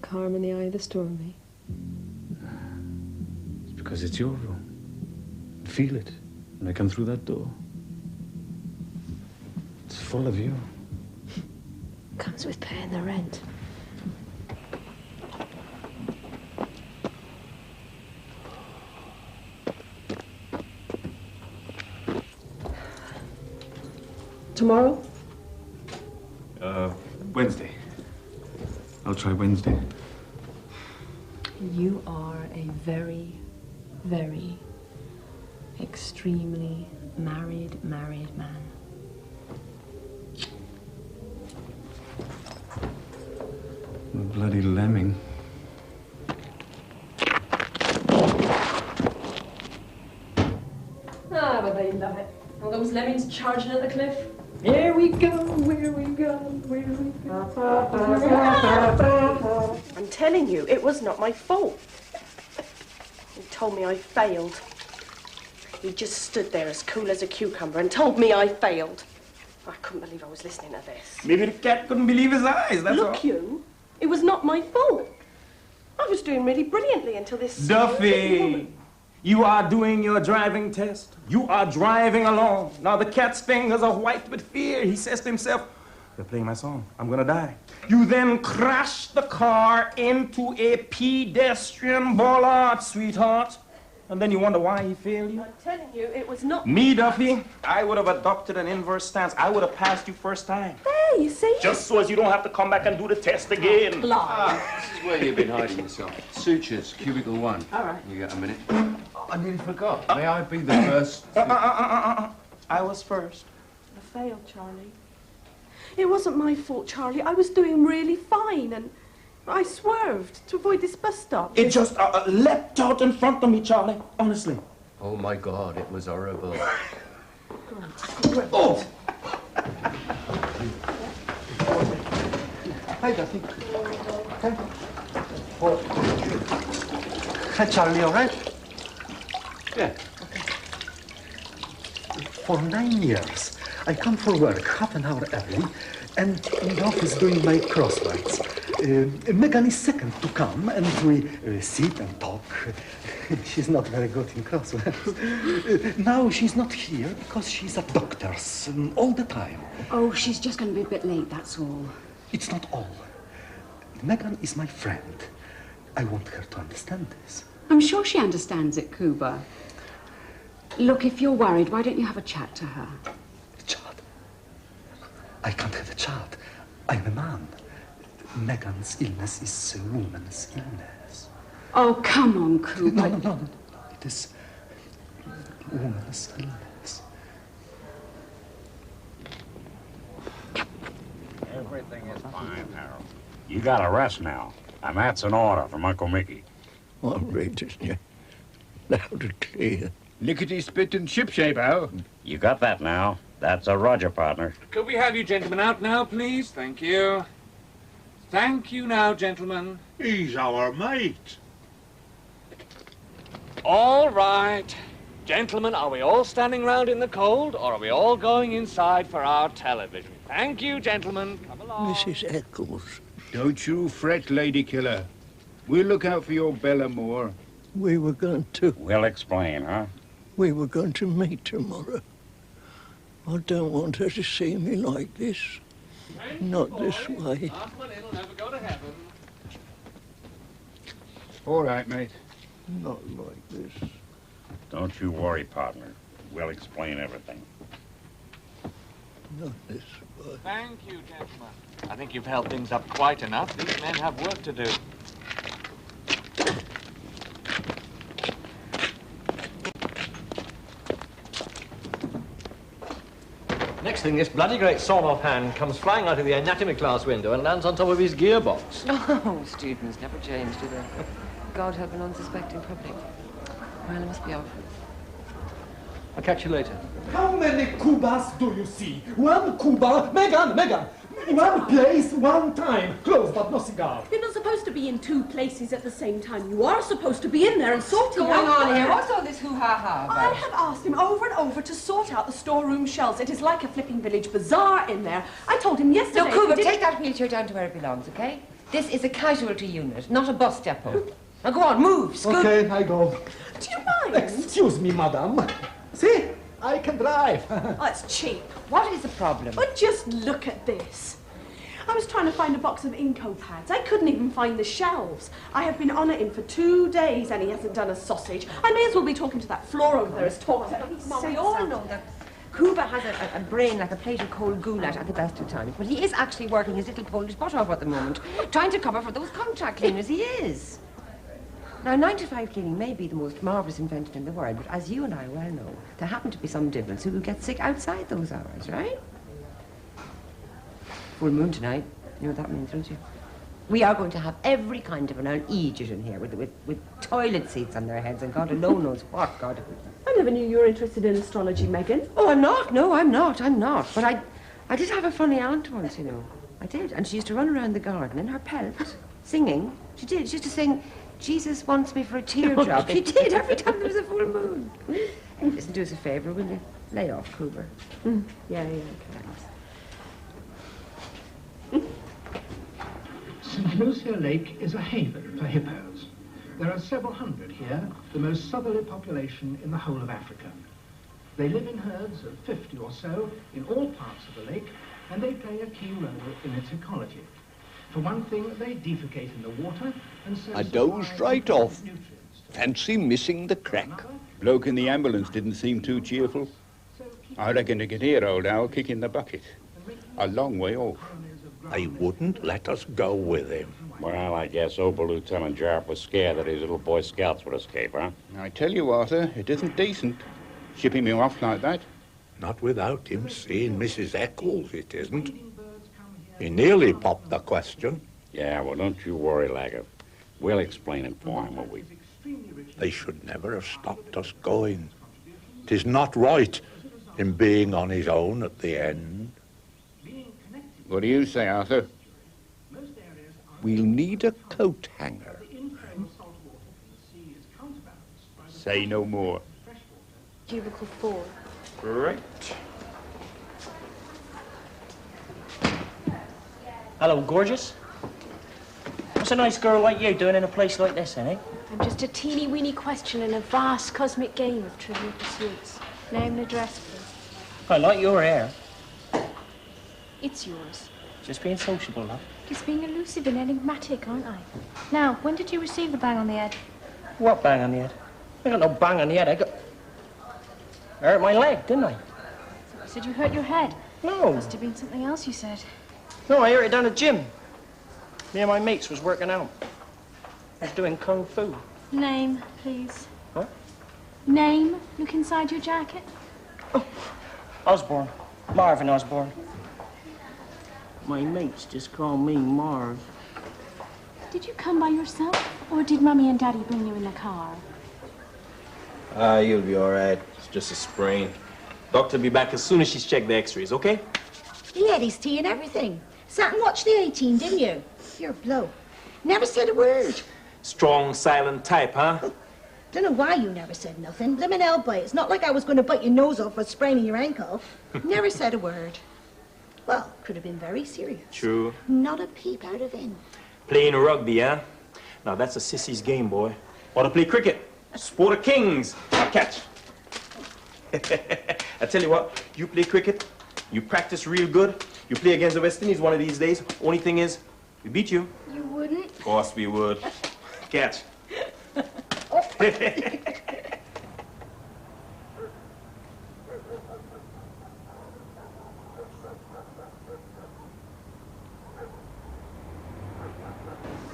calm in the eye of the storm, eh? It's because it's your room. Feel it when I come through that door. It's full of you. Comes with paying the rent. Tomorrow? Wednesday. I'll try Wednesday. You are a very, very extremely married man. The bloody lemming. Ah, but they love it. All those lemmings charging at the cliff. Here we go, where we go, where we go. I'm telling you, it was not my fault. He told me I failed. He just stood there as cool as a cucumber and told me I failed. I couldn't believe I was listening to this. Maybe the cat couldn't believe his eyes, that's all. Look, you, it was not my fault. I was doing really brilliantly until this... Duffy, you are doing your driving test. You are driving along. Now the cat's fingers are white with fear. He says to himself, they're playing my song. I'm gonna die. You then crash the car into a pedestrian bollard, sweetheart. And then you wonder why he failed you. I'm telling you, it was not... Me, Duffy, I would have adopted an inverse stance. I would have passed you first time. There, you see? Just so as you don't have to come back and do the test again. This is where you've been hiding yourself. Sutures, cubicle 1. All right. You got a minute? I nearly forgot. May I be the first? I was first. I failed, Charlie. It wasn't my fault, Charlie. I was doing really fine, and I swerved to avoid this bus stop. It just leapt out in front of me, Charlie. Honestly. Oh, my God, it was horrible. Oh! Hi, Duffy. Hi. Oh. Hi, Charlie, all right? Yeah. For 9 years, I come for work half an hour early, and in the office doing my crosswords. Megan is second to come, and we sit and talk. She's not very good in crosswords. Now she's not here because she's at doctor's all the time. Oh, she's just going to be a bit late, that's all. It's not all. Megan is my friend. I want her to understand this. I'm sure she understands it, Cuba. Look, if you're worried, why don't you have a chat to her? Chat? I can't have a chat. I'm a man. Megan's illness is a woman's illness. Oh, come on, Cuba. No. It is woman's illness. Everything is fine, Harold. You gotta rest now. And that's an order from Uncle Mickey. All right, isn't it? Loud and clear. Lickety-split and shipshape, Al. You got that now. That's a Roger, partner. Could we have you gentlemen out now, please? Thank you. Thank you now, gentlemen. He's our mate. All right. Gentlemen, are we all standing round in the cold, or are we all going inside for our television? Thank you, gentlemen. Come along. Mrs. Eccles. Don't you fret, lady killer. We'll look out for your Bella Moore. We were going to... We'll explain, huh? We were going to meet tomorrow. I don't want her to see me like this. Not this way. It'll never go to heaven. All right, mate. Not like this. Don't you worry, partner. We'll explain everything. Not this way. Thank you, gentlemen. I think you've held things up quite enough. These men have work to do. Next thing, this bloody great sawn-off hand comes flying out of the anatomy class window and lands on top of his gearbox. Oh, students never change, do they? God help an unsuspecting public. Well, I must be off. I'll catch you later. How many Cubas do you see? One Cuba. Megan! One place, one time. Close, but no cigar. You're not supposed to be in two places at the same time. You are supposed to be in there and sorting What's out... going on here? What's all this hoo-ha-ha about? I have asked him over and over to sort out the storeroom shelves. It is like a flipping village bazaar in there. I told him yesterday... No, Cuba, take that wheelchair down to where it belongs, okay? This is a casualty unit, not a bus depot. Now go on, move, scoot. Okay, I go. Do you mind? Excuse me, madam. See, I can drive. Oh, it's cheap. What is the problem? But just look at this. I was trying to find a box of Inco pads. I couldn't even find the shelves. I have been on it in for 2 days and he hasn't done a sausage. I may as well be talking to that floor over there as talks. Well, we all know that Cuba has a brain like a plate of cold goulash at the best of times, but he is actually working his little Polish butt off at the moment, trying to cover for those contract cleaners. He is. Now, 9-to-5 cleaning may be the most marvellous invention in the world, but as you and I well know, there happen to be some divils who get sick outside those hours, right? Full moon tonight. You know what that means, don't you? We are going to have every kind of an Egypt in here with toilet seats on their heads and God alone knows what, God. I never knew you were interested in astrology, Megan. Oh, I'm not. No, I'm not. But I did have a funny aunt once, you know. I did. And she used to run around the garden in her pelt, singing. She did. She used to sing, Jesus wants me for a teardrop. She did every time there was a full moon. Listen, do us a favour, will you? Lay off, Cooper. Yeah, okay. St. Lucia Lake is a haven for hippos. There are several hundred here, the most southerly population in the whole of Africa. They live in herds of 50 or so in all parts of the lake, and they play a key role in its ecology. For one thing, they defecate in the water, and so I dozed right off. Fancy missing the crack. Bloke in the ambulance didn't seem too cheerful. I reckon you could hear old Al kicking the bucket. A long way off. They wouldn't let us go with him. Well, I guess Ober Lieutenant Jarrett was scared that his little Boy Scouts would escape, huh? I tell you, Arthur, it isn't decent, shipping me off like that. Not without him seeing Mrs. Eccles, it isn't. He nearly popped the question. Yeah, well, don't you worry, Laggett. We'll explain it for him, will we? They should never have stopped us going. 'Tis not right, him being on his own at the end. What do you say, Arthur? We'll need a coat hanger. Say no more. Cubicle 4. Right. Hello, gorgeous. What's a nice girl like you doing in a place like this, eh? I'm just a teeny-weeny question in a vast cosmic game of trivial pursuits. Name and address, please. I like your hair. It's yours. Just being sociable, love. Just being elusive and enigmatic, aren't I? Now, when did you receive the bang on the head? What bang on the head? I got no bang on the head. I hurt my leg, didn't I? You said you hurt your head. No. Must have been something else you said. No, I hurt it down at the gym. Me and my mates was working out. I was doing kung fu. Name, please. What? Name. Look inside your jacket. Osborne. Marvin Osborne. My mates just call me Marv. Did you come by yourself, or did Mummy and Daddy bring you in the car? You'll be all right. It's just a sprain. Doctor will be back as soon as she's checked the x-rays, okay? He had his tea and everything. Sat and watched the 18, didn't you? You're a bloke. Never said a word. Strong, silent type, huh? Don't know why you never said nothing. Blimmin' elbow. It's not like I was going to bite your nose off for spraining your ankle. Never said a word. Well, could have been very serious. True. Not a peep out of him. Playing rugby, huh? Now, that's a sissy's game, boy. Or to play cricket. Sport of kings. Now, catch. I tell you what, you play cricket, you practice real good, you play against the West Indies one of these days. Only thing is, we beat you. You wouldn't? Of course we would. Catch.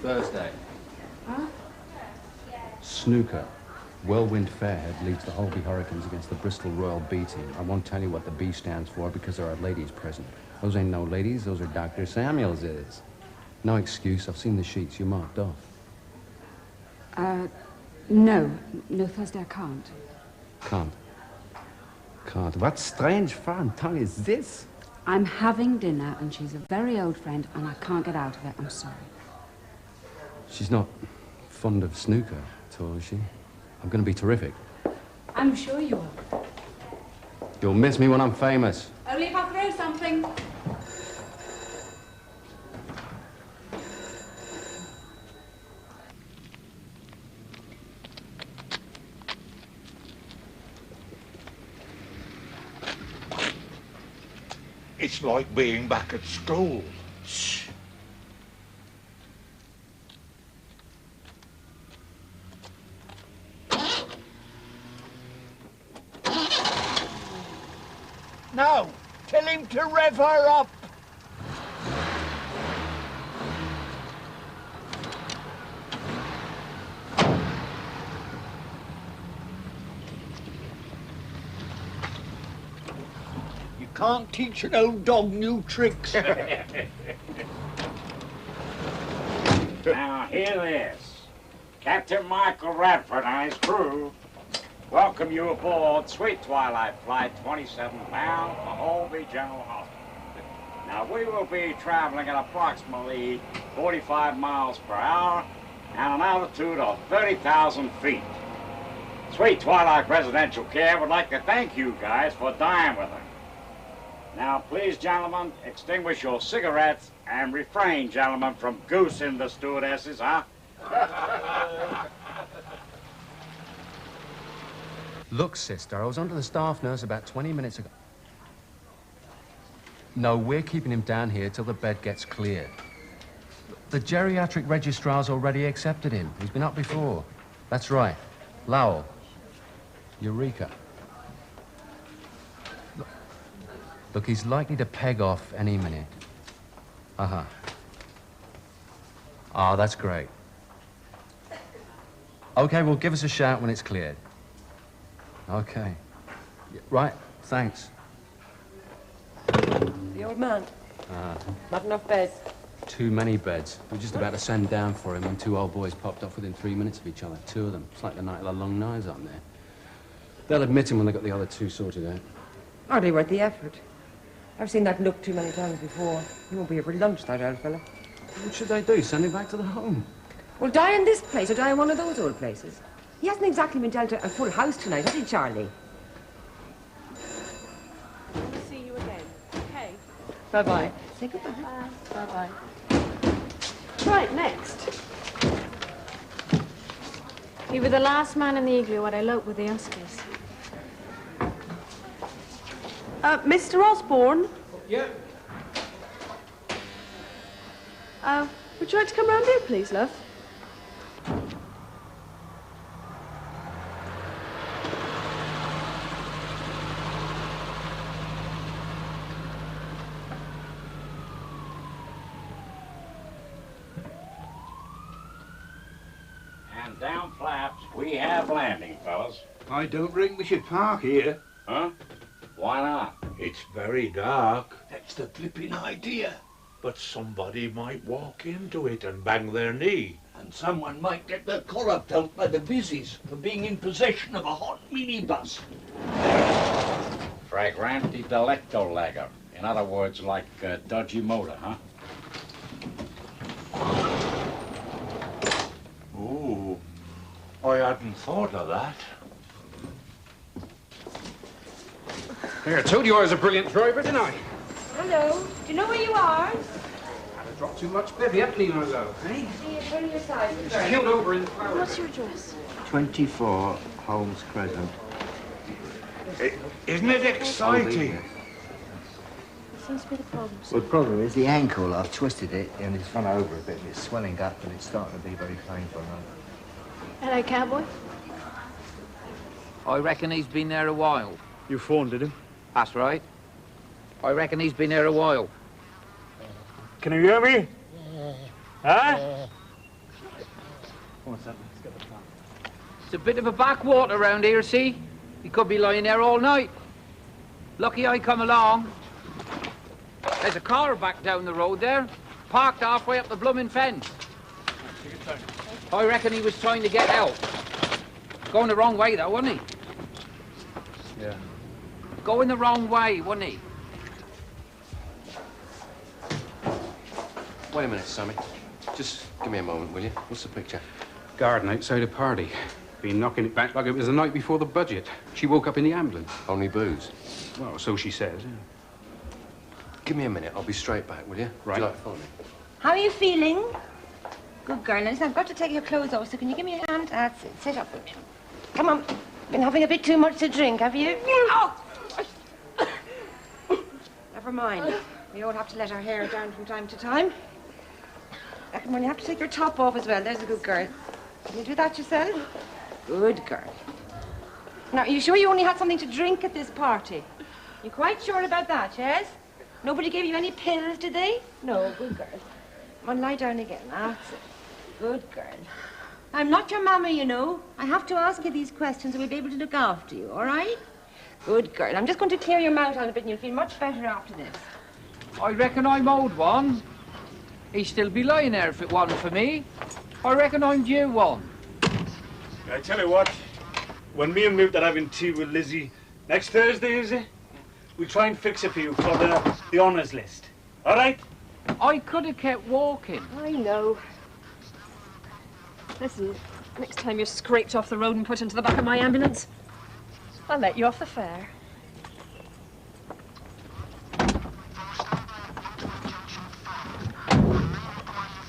Thursday. Huh? Snooker. Whirlwind Fairhead leads the Holby Hurricanes against the Bristol Royal B team. I won't tell you what the B stands for because there are ladies present. Those ain't no ladies, those are Dr. Samuels is. No excuse, I've seen the sheets, you marked off. No, Thursday I can't. Can't. What strange foreign tongue is this? I'm having dinner and she's a very old friend and I can't get out of it, I'm sorry. She's not fond of snooker at all, is she? I'm going to be terrific. I'm sure you will. You'll miss me when I'm famous. Only if I throw something. It's like being back at school. Shh. No, tell him to rev her up. You can't teach an old dog new tricks. Now, hear this. Captain Michael Radford and his crew welcome you aboard Sweet Twilight Flight 27 bound for Holby General Hospital. Now, we will be traveling at approximately 45 miles per hour and an altitude of 30,000 feet. Sweet Twilight Residential Care would like to thank you guys for dying with them. Now, please, gentlemen, extinguish your cigarettes and refrain, gentlemen, from goosing the stewardesses, huh? Look, sister, I was onto the staff nurse about 20 minutes ago. No, we're keeping him down here till the bed gets cleared. The geriatric registrar's already accepted him. He's been up before. That's right. Lowell. Eureka. Look, he's likely to peg off any minute. Uh-huh. Ah, that's great. Okay, well, give us a shout when it's cleared. Okay. Right, thanks. The old man. Not enough beds. Too many beds. We were just about to send down for him when two old boys popped off within 3 minutes of each other. Two of them. It's like the night of the long knives up there. They'll admit him when they got the other two sorted out. Hardly worth the effort. I've seen that look too many times before. He won't be here for lunch, that old fella. What should they do? Send him back to the home? Well, die in this place or die in one of those old places. He hasn't exactly been dealt a full house tonight, has he, Charlie? We'll see you again. Okay. Bye-bye. Say goodbye. Bye-bye. Right, next. You were the last man in the igloo when I eloped with the Huskies. Mr. Osborne? Yeah? Would you like to come round here, please, love? And down flaps, we have landing, fellas. I don't think we should park here. Huh? Why not? It's very dark, That's the flipping idea. but somebody might walk into it and bang their knee. And someone might get their collar felt by the busies for being in possession of a hot minibus. Fragranti delecto lager. In other words, like a dodgy motor, huh? Ooh, I hadn't thought of that. Here, I told you I was a brilliant driver, didn't I? Hello. Do you know where you are? I'd have dropped too much bevy up Nino low, eh? See you, turn your side. It's killed over in the flower. What's your address? 24 Holmes Crescent. Isn't it exciting? What seems to be the problem, sir? Well, the problem is the ankle. I've twisted it and it's run over a bit. It's swelling up and it's starting to be very painful now. Hello, cowboy. I reckon he's been there a while. You phoned him? That's right. I reckon he's been there a while. Can you hear me? Huh? It's a bit of a backwater around here, see? He could be lying there all night. Lucky I come along. There's a car back down the road there, parked halfway up the blooming fence. I reckon he was trying to get out. Going the wrong way, though, wasn't he? Yeah. Going the wrong way, wasn't he? Wait a minute, Sammy. Just give me a moment, will you? What's the picture? Garden outside a party. Been knocking it back like it was the night before the budget. She woke up in the ambulance. Only booze? Well, so she says, yeah. Give me a minute. I'll be straight back, will you? Right. Would you like to phone me? How are you feeling? Good girl. Now, listen, I've got to take your clothes off, so can you give me a hand? That's it. Sit up. Come on. Been having a bit too much to drink, have you? Oh! I've never mind. We all have to let our hair down from time to time. Come on, you have to take your top off as well. There's a good girl. Can you do that yourself? Good girl. Now, are you sure you only had something to drink at this party? You quite sure about that, yes? Nobody gave you any pills, did they? No, good girl. Come on, lie down again. That's it. Good girl. I'm not your mama, you know. I have to ask you these questions and we'll be able to look after you, all right? Good girl. I'm just going to clear your mouth out a bit and you'll feel much better after this. I reckon I'm old one. He'd still be lying there if it wasn't for me. I reckon I'm due one. I tell you what, when me and Milt are having tea with Lizzie next Thursday, is it? We'll try and fix it for you for the honours list. All right? I could have kept walking. I know. Listen, next time you're scraped off the road and put into the back of my ambulance, I'll let you off the fare.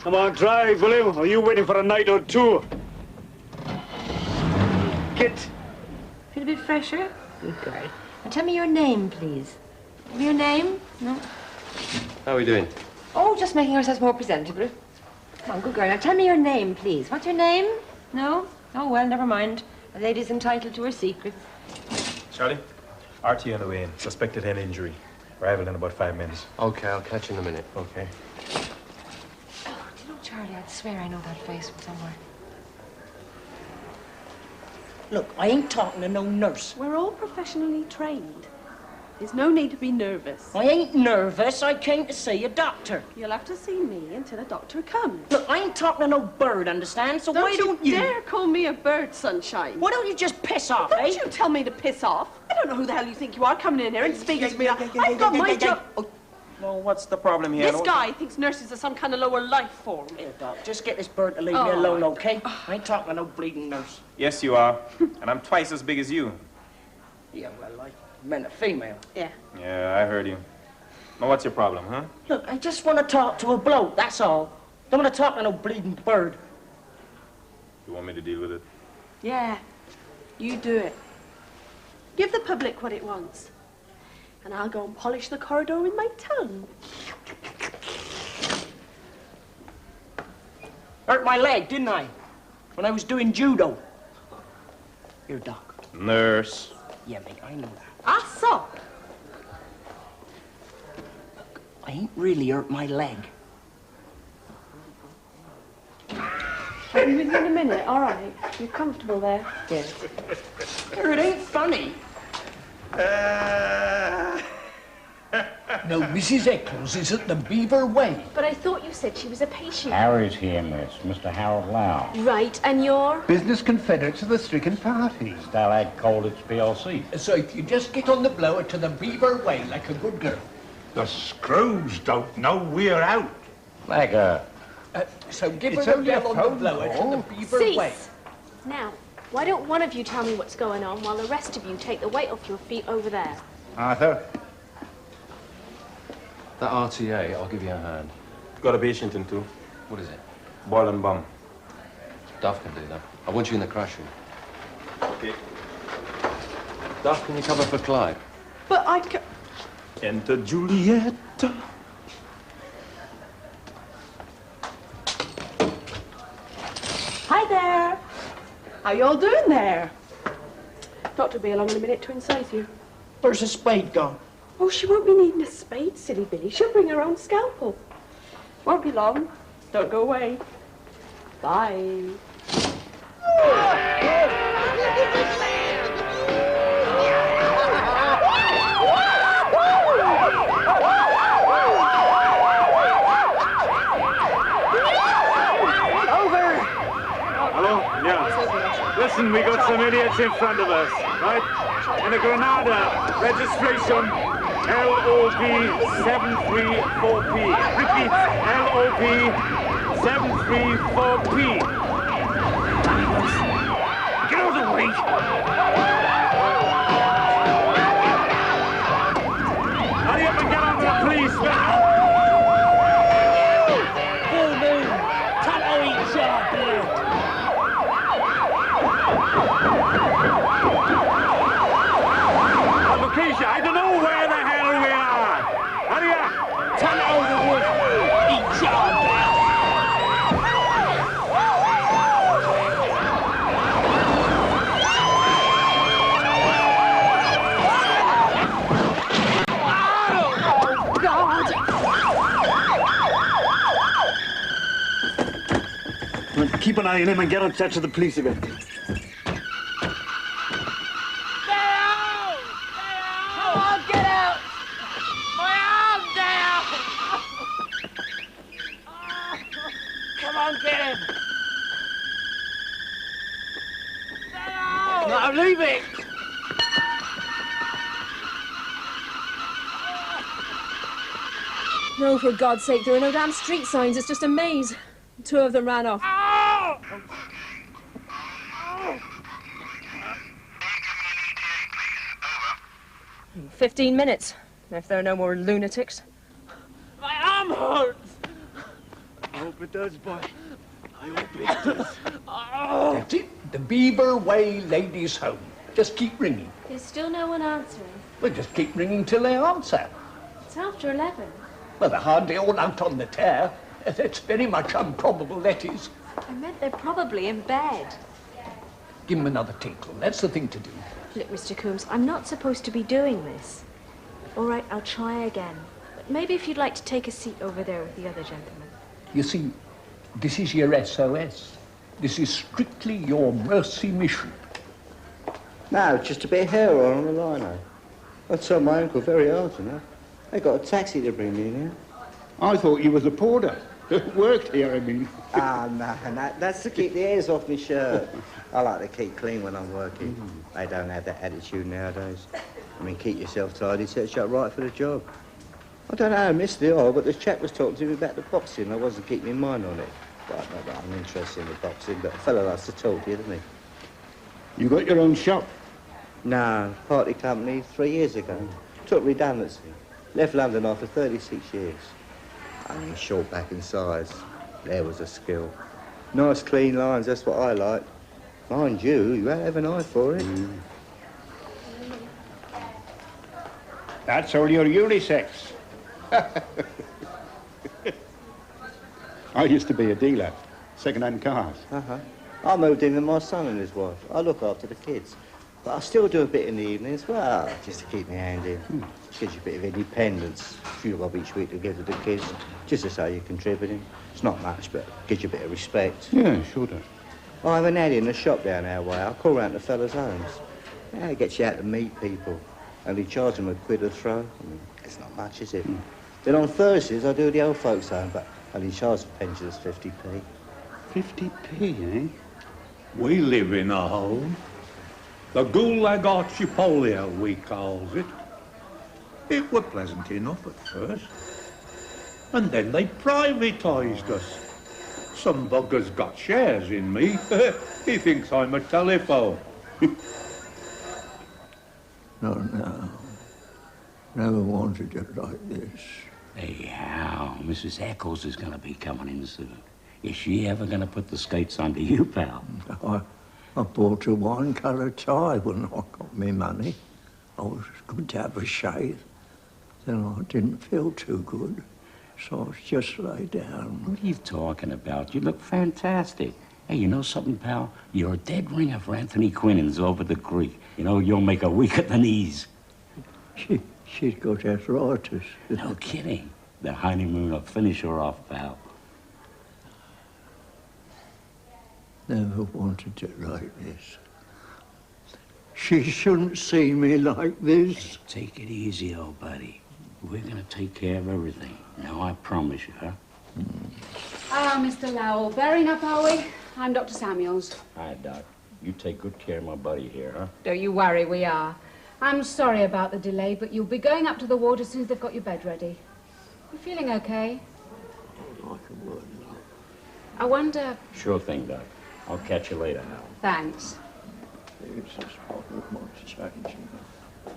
Come on, drive, will you? Or are you waiting for a night or two? Kit. Feel a bit fresher? Good girl. And tell me your name, please. Your name? No? How are we doing? Oh, just making ourselves more presentable. Come on, good girl. Now tell me your name, please. What's your name? No? Oh, well, never mind. A lady's entitled to her secrets. Charlie, RT on the way in. Suspected head injury. Arrival in about 5 minutes. Okay, I'll catch you in a minute. Okay. Oh, do you know, Charlie, I'd swear I know that face from somewhere. Look, I ain't talking to no nurse. We're all professionally trained. There's no need to be nervous. I ain't nervous. I came to see a doctor. You'll have to see me until a doctor comes. Look, I ain't talking to no bird, understand? So why don't you... dare call me a bird, Sunshine. Why don't you just piss off, Don't eh? you tell me to piss off. I don't know who the hell you think you are coming in here and speaking to me. I've got my job. Well, what's the problem here? This guy thinks nurses are some kind of lower life form. Here, Doc, just get this bird to leave me alone, okay? I ain't talking to no bleeding nurse. Yes, you are. And I'm twice as big as you. Yeah, well, I meant a female. Yeah. Yeah, I heard you. Now, what's your problem, huh? Look, I just want to talk to a bloke, that's all. Don't want to talk to no bleeding bird. You want me to deal with it? Yeah, you do it. Give the public what it wants. And I'll go and polish the corridor with my tongue. Hurt my leg, didn't I? When I was doing judo. Here, Doc. Nurse. Yeah, mate, I know that. I saw. I ain't really hurt my leg. I'll be with you in a minute, all right? You're comfortable there? Yes. Here, it ain't funny. No, Mrs. Eccles is at the Beaver Way. But I thought you said she was a patient. Harry's here, miss. Mr. Harold Lau. Right, and you're? Business confederates of the stricken party. Stalag Colditz PLC. So if you just get on the blower to the Beaver Way like a good girl. The screws don't know we're out. Like So give It's her a only a bell on the phone blower call. to the Beaver Cease. Way. Now, why don't one of you tell me what's going on while the rest of you take the weight off your feet over there? Arthur? That RTA, I'll give you a hand. Got a patient in too. What is it? Boiling bum. Duff can do that. I want you in the crush room. Okay. Duff, can you cover for Clyde? But I... Enter Juliet. Hi there. How y'all doing there? Doctor'll be along in a minute to incise you. Where's the spade gone? Oh, she won't be needing a spade, silly Billy. She'll bring her own scalpel. Won't be long. Don't go away. Bye. Hello? Yeah. Listen, we got some idiots in front of us, right? In a Granada, registration LOB 734P. Repeat, LOB 734P. Get out of the way! Hurry up and get on to the police, man! Full moon. Cut each other. Keisha, I don't know where the hell we are. I keep an eye on him and get in touch with the police again. Come on, get out! My arm down! Come on, get him! No, leave it! No, for God's sake, there are no damn street signs. It's just a maze. Two of them ran off. 15 minutes, if there are no more lunatics. My arm hurts! I hope it does, boy. I hope it does. That's it. The Beaver Way Ladies' Home. Just keep ringing. There's still no one answering. Well, just keep ringing till they answer. It's after 11. Well, they're hardly all out on the tear. It's very much improbable, that is. I meant they're probably in bed. Give them another tinkle. That's the thing to do. Look, Mr. Coombs, I'm not supposed to be doing this. All right, I'll try again. But maybe if you'd like to take a seat over there with the other gentleman. You see, this is your SOS. This is strictly your mercy mission. No, just a bit of hair on the lino. I told my uncle very hard, you know. I got a taxi to bring me in here. I thought you was a porter. Worked here, I mean. Ah, no, that's to keep the hairs off my shirt. I like to keep clean when I'm working. They don't have that attitude nowadays. I mean, keep yourself tidy, sets you up right for the job. I don't know how I missed the oil, but this chap was talking to me about the boxing. I wasn't keeping my mind on it. Well, not that I'm interested in the boxing, but a fellow likes to talk to you, doesn't he? You got your own shop? No, party company 3 years ago. Took redundancy. Left London after 36 years. I mean, short back in size. There was a skill. Nice, clean lines, that's what I like. Mind you, you had to have an eye for it. That's all your unisex. I used to be a dealer, second-hand cars. I moved in with my son and his wife. I look after the kids. But I still do a bit in the evenings, well, just to keep my hand in. Gives you a bit of independence. A few bob each week to give to the kids, just to say you're contributing. It's not much, but gives you a bit of respect. Yeah, sure does. I have an addy in a shop down our way. I call round to fellas' homes. Yeah, it gets you out to meet people. Only charge them £1 a throw. I mean, it's not much, is it? Then on Thursdays, I do the old folks' home, but only charge the pensioners 50p. 50p, eh? We live in a home. The Gulag Archipelago, we calls it. It were pleasant enough at first. And then they privatised us. Some bugger's got shares in me. He thinks I'm a telephone. No. Never wanted it like this. Hey, Hal, Mrs. Eccles is going to be coming in soon. Is she ever going to put the skates onto you, pal? I bought a wine-coloured tie when I got me money. I was good to have a shave. Then I didn't feel too good, so I just lay down. What are you talking about? You look fantastic. Hey, you know something, pal? You're a dead ringer for Anthony Quinnan's over the creek. You know, you'll make her weak at the knees. She's got arthritis. No kidding. The honeymoon will finish her off, pal. Never wanted it like this. She shouldn't see me like this. Hey, take it easy, old buddy. We're going to take care of everything. Now, I promise you, huh? Ah, Mr. Lowell, bearing up, are we? I'm Dr. Samuels. Hi, Doc. You take good care of my buddy here, huh? Don't you worry, we are. I'm sorry about the delay, but you'll be going up to the ward as soon as they've got your bed ready. You feeling okay? I wonder... Sure thing, Doc. I'll catch you later, Hal. Thanks. It's just not much changing.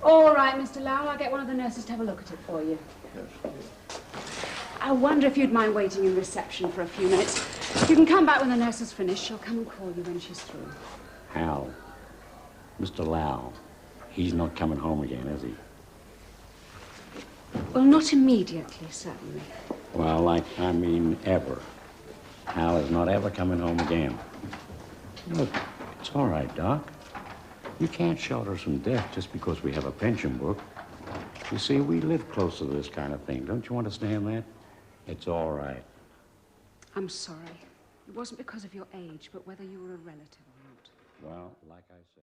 All right, Mr. Lowell, I'll get one of the nurses to have a look at it for you. I wonder if you'd mind waiting in reception for a few minutes. You can come back when the nurse has finished. She'll come and call you when she's through. Hal, Mr. Lau, he's not coming home again, is he? Well, not immediately, certainly. Well, I mean ever. Hal is not ever coming home again. Look, it's all right, Doc. You can't shelter us from death just because we have a pension book. You see, we live close to this kind of thing. Don't you understand that? It's all right. I'm sorry. It wasn't because of your age, but whether you were a relative or not. Well, like I said.